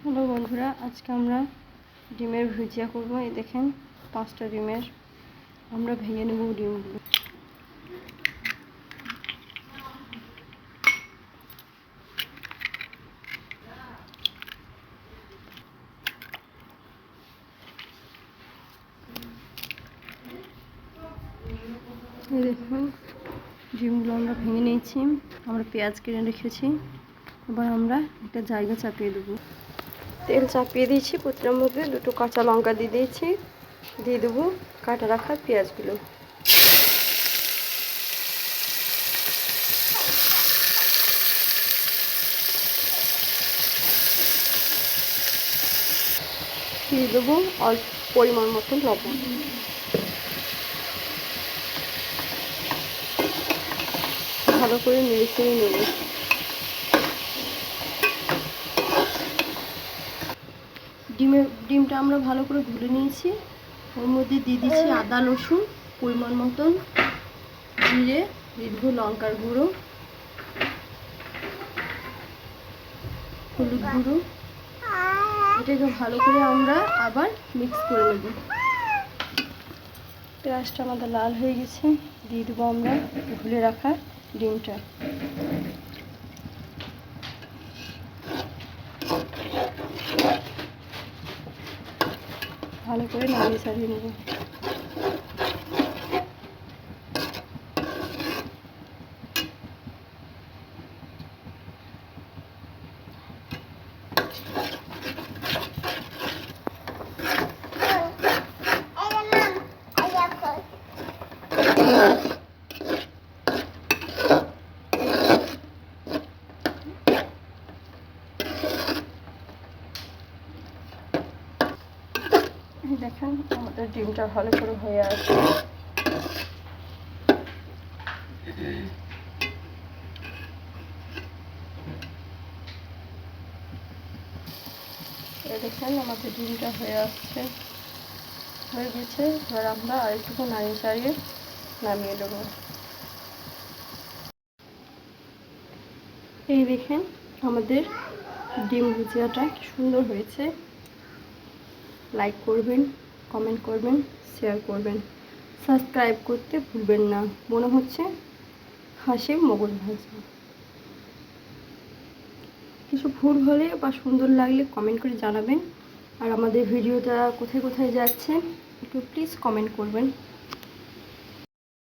Hello বন্ধুরা, আজকে আমরা ডিমের ভুজিয়া করব। এই দেখেন 5টা ডিমের আমরা ভেঙে নেব ডিমগুলো। এই দেখুন ডিমগুলো আমরা ভেঙে নিয়েছি। আমরা পেঁয়াজ কিনে রেখেছি। এবার আমরা একটা জায়গা চাপিয়ে দেবো। তেল চাপিয়ে দিয়েছি, প্রতিটার মধ্যে 2টো কাঁচা লঙ্কা দিয়ে দিয়েছি। দিয়ে দেবো কাটা রাখা পেঁয়াজগুলো। দিয়ে দেবো অল্প পরিমাণ মতো লবণ। ভালো করে নেড়ে চেড়ে নেব। ডিমটা আমরা ভালো করে ভুলে নিয়েছি। ওর মধ্যে দিয়ে দিচ্ছি আদা রসুন পরিমাণ মতন, জিরে, দিয়ে দেবো লঙ্কার গুঁড়ো, হলুদ গুঁড়ো। এটাকে ভালো করে আমরা আবার মিক্স করে নেব। পেঁয়াজটা আমাদের লাল হয়ে গেছে। দিয়ে দেবো আমরা ভুলে রাখা ডিমটা। ভালো করে নাড়িয়ে চাড়িয়ে নেব। দেখেন আমাদের ডিমটা ভালো করে হয়ে আসছে। দেখেন আমাদের ডিমটা হয়ে আসছে, হয়ে গেছে। এবার আমরা আরেকটু নাড়িয়ে চাড়িয়ে নামিয়ে দেবো। এই দেখেন আমাদের ডিম ভুজিয়াটা কি সুন্দর হয়েছে। লাইক করবেন, কমেন্ট করবেন, শেয়ার করবেন, সাবস্ক্রাইব করতে ভুলবেন না। মনে হচ্ছে হাঁসের মগজ ভাজা। কিছু ভুল হলে বা সুন্দর লাগলে কমেন্ট করে জানাবেন। আর আমাদের ভিডিওটা কোথায় কোথায় যাচ্ছে একটু প্লিজ কমেন্ট করবেন।